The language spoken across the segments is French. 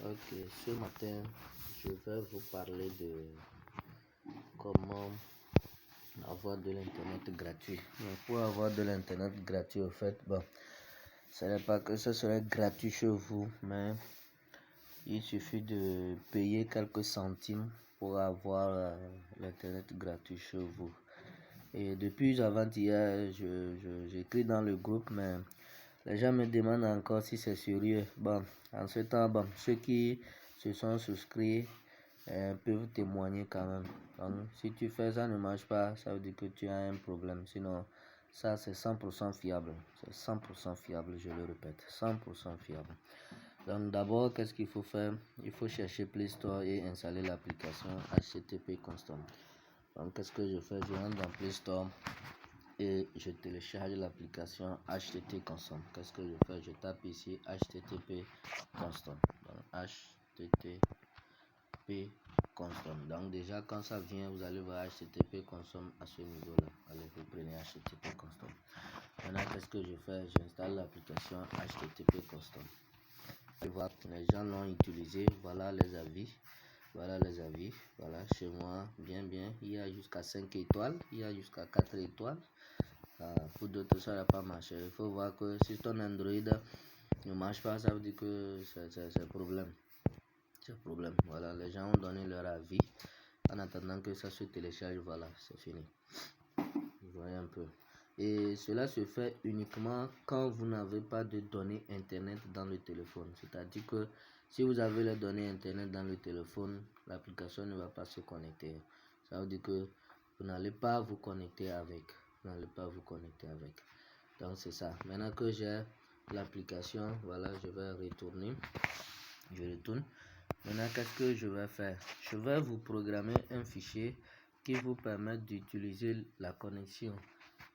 Ok, ce matin, je vais vous parler de comment avoir de l'internet gratuit. Donc, pour avoir de l'internet gratuit, au fait, ce n'est pas que ce serait gratuit chez vous, mais il suffit de payer quelques centimes pour avoir l'internet gratuit chez vous. Et depuis avant-hier, j'écris dans le groupe, mais les gens me demandent encore si c'est sérieux. En ce temps, ceux qui se sont souscrits peuvent témoigner quand même. Donc, si tu fais ça ne marche pas, ça veut dire que tu as un problème. Sinon, ça c'est 100% fiable. C'est 100% fiable, je le répète. 100% fiable. Donc, d'abord, qu'est-ce qu'il faut faire? Il faut chercher Play Store et installer l'application HTTP Constant. Donc, qu'est-ce que je fais? Je rentre dans Play Store et je télécharge l'application HTTP Constant. Qu'est-ce que je fais? Je tape ici HTTP Constant. Donc, HTTP Constant. Donc déjà quand ça vient, vous allez voir HTTP Constant à ce niveau-là. Allez, vous prenez HTTP Constant. Maintenant, qu'est-ce que je fais? J'installe l'application HTTP Constant. Et voilà, les gens l'ont utilisé. Voilà les avis. Voilà les avis. Voilà, chez moi, bien. Il y a jusqu'à 5 étoiles. Il y a jusqu'à 4 étoiles. Pour d'autres, ça n'a pas marché. Il faut voir que si ton Android ne marche pas, ça veut dire que c'est problème. C'est problème. Voilà, les gens ont donné leur avis. En attendant que ça se télécharge, voilà, c'est fini. Vous voyez un peu. Et cela se fait uniquement quand vous n'avez pas de données internet dans le téléphone. C'est-à-dire que si vous avez les données internet dans le téléphone, l'application ne va pas se connecter. Ça veut dire que vous n'allez pas vous connecter avec. Donc c'est ça. Maintenant que j'ai l'application, voilà, je vais retourner. Je retourne. Maintenant, qu'est-ce que je vais faire? Je vais vous programmer un fichier qui vous permet d'utiliser la connexion.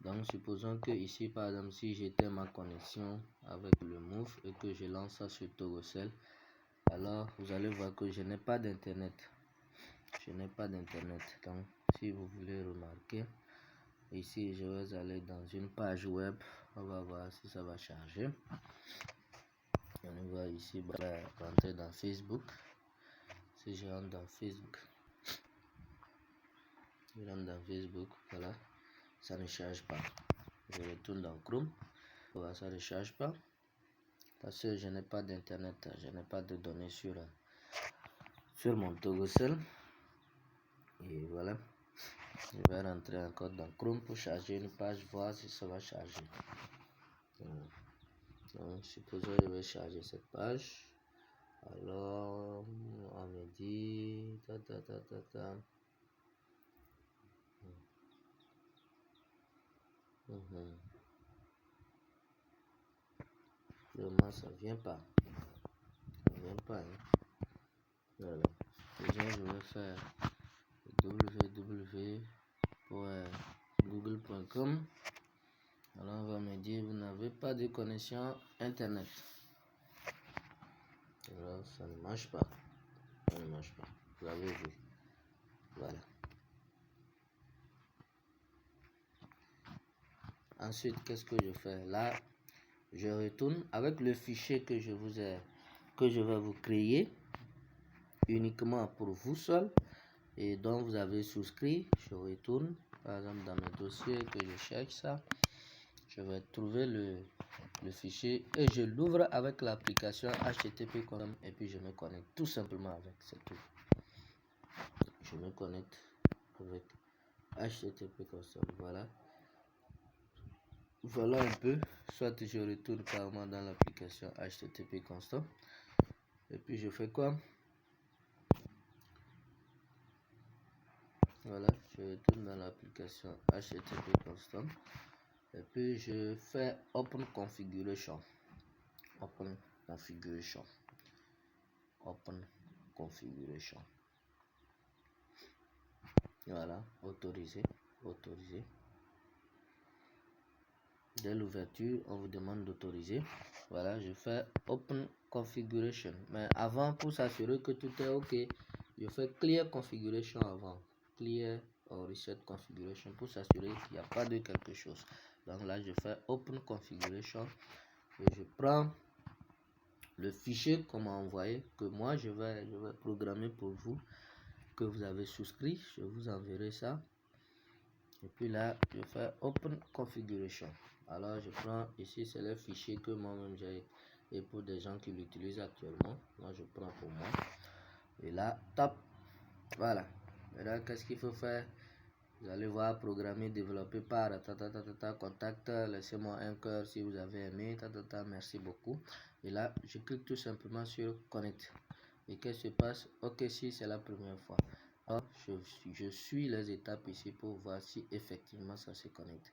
Donc, supposons que ici, par exemple, si j'étais ma connexion avec le Move et que je lance ça sur Torocell, alors vous allez voir que je n'ai pas d'internet. Donc, si vous voulez remarquer, ici, je vais aller dans une page web. On va voir si ça va charger. On va ici rentrer dans Facebook. Si je rentre dans Facebook, voilà, ça ne charge pas. Je retourne dans Chrome, voilà, ça ne charge pas parce que je n'ai pas d'internet, je n'ai pas de données sur mon Torocell. Et voilà, je vais rentrer encore dans Chrome pour charger une page, voir si ça va charger. Donc, supposons que je vais charger cette page. Alors, on me dit Vraiment, ça vient pas. Hein. Voilà. Déjà, je vais faire www.google.com. Alors, on va me dire, vous n'avez pas de connexion internet. Alors, ça ne marche pas. Vous avez vu. Voilà. Ensuite, qu'est-ce que je fais? Là, je retourne avec le fichier que je vais vous créer uniquement pour vous seul et dont vous avez souscrit. Je retourne par exemple dans mes dossiers que je cherche ça. Je vais trouver le fichier et je l'ouvre avec l'application HTTP et puis je me connecte tout simplement avec, c'est tout. Je me connecte avec HTTP Constant. Voilà un peu. Soit je retourne carrément dans l'application HTTP Constant et puis je fais quoi? Voilà, je retourne dans l'application HTTP Constant et puis je fais Open Configuration. Voilà, autoriser. Dès l'ouverture, on vous demande d'autoriser. Voilà, je fais Open Configuration. Mais avant, pour s'assurer que tout est OK, je fais Clear Configuration avant. Clear or Reset Configuration pour s'assurer qu'il n'y a pas de quelque chose. Donc là, je fais Open Configuration et je prends le fichier qu'on m'a envoyé, que moi je vais programmer pour vous, que vous avez souscrit. Je vous enverrai ça. Et puis là, je fais Open Configuration. Alors, je prends ici, c'est le fichier que moi-même j'ai. Et pour des gens qui l'utilisent actuellement, moi je prends pour moi. Et là, top. Voilà. Maintenant, qu'est-ce qu'il faut faire? Vous allez voir programmer, développé par contact. Laissez-moi un cœur si vous avez aimé. Merci beaucoup. Et là, je clique tout simplement sur Connect. Et qu'est-ce qui se passe? Ok, si c'est la première fois. Alors, je suis les étapes ici pour voir si effectivement ça se connecte.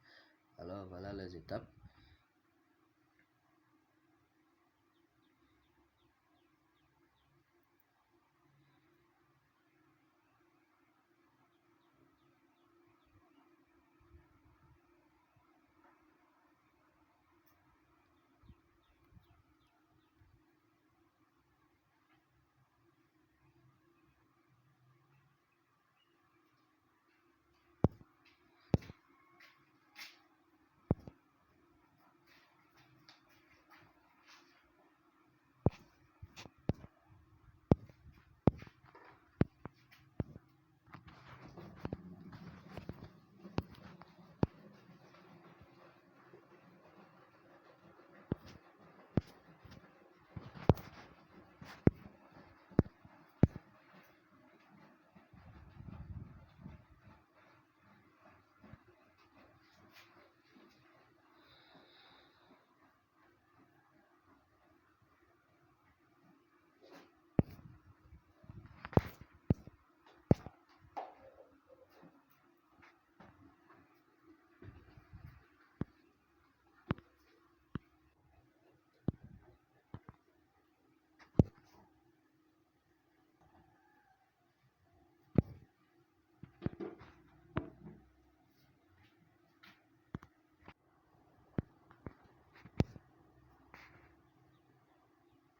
Alors, voilà les étapes.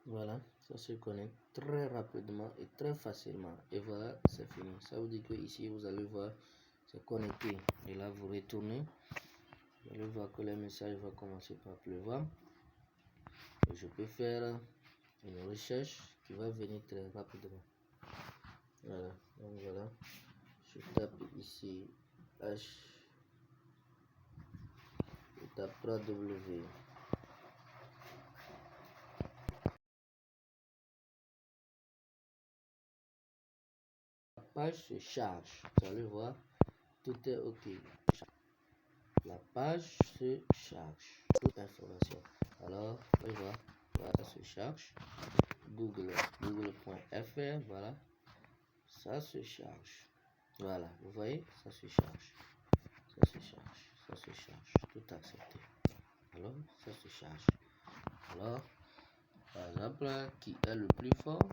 Voilà, ça se connecte très rapidement et très facilement. Et voilà, c'est fini. Ça veut dire que ici, vous allez voir, c'est connecté. Et là, vous retournez. Vous allez voir que le message va commencer par pleuvoir. Et je peux faire une recherche qui va venir très rapidement. Voilà, donc voilà. Je tape ici H. Je tape 3W. Page se charge. Vous allez voir, tout est ok. La page se charge. Toute information. Alors, on va voir, voilà, ça se charge. Google.fr, voilà. Ça se charge. Voilà, vous voyez, ça se charge. Ça se charge. Ça se charge. Tout accepté. Alors, ça se charge. Alors, par exemple, qui est le plus fort?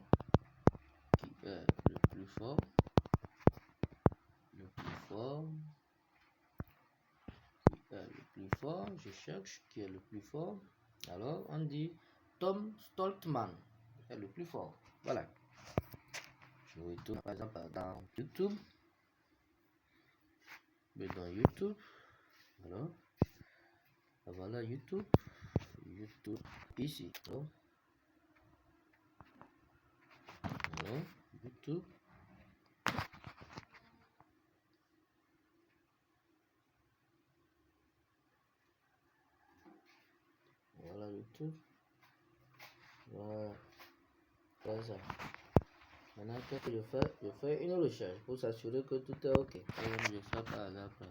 Qui est le plus fort? Le plus fort. Qui est le plus fort? Je cherche qui est le plus fort. Alors, on dit Tom Stoltman est le plus fort. Voilà. Je retourne par exemple dans YouTube. Mais dans YouTube, alors, voilà YouTube. YouTube ici. Alors, YouTube. Voilà YouTube. Voilà. Voilà ça. Maintenant, qu'est-ce que je fais une recherche pour s'assurer que tout est ok. Je fais par exemple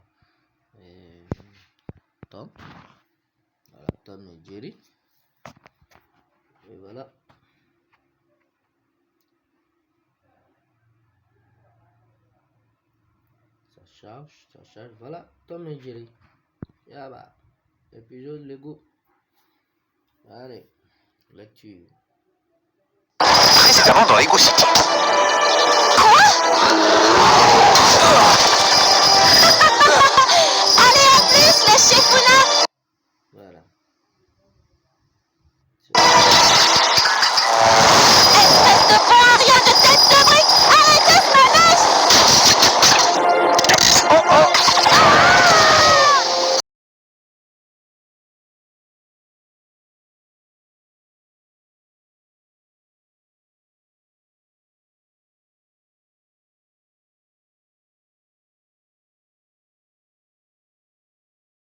Tom. Voilà, Tom et Jerry. Et voilà. Ça charge. Voilà, Tom et Jerry. Yaba. Épisode Lego. Allez, lecture. Précédemment dans Ego City. Allez, à plus, les chefs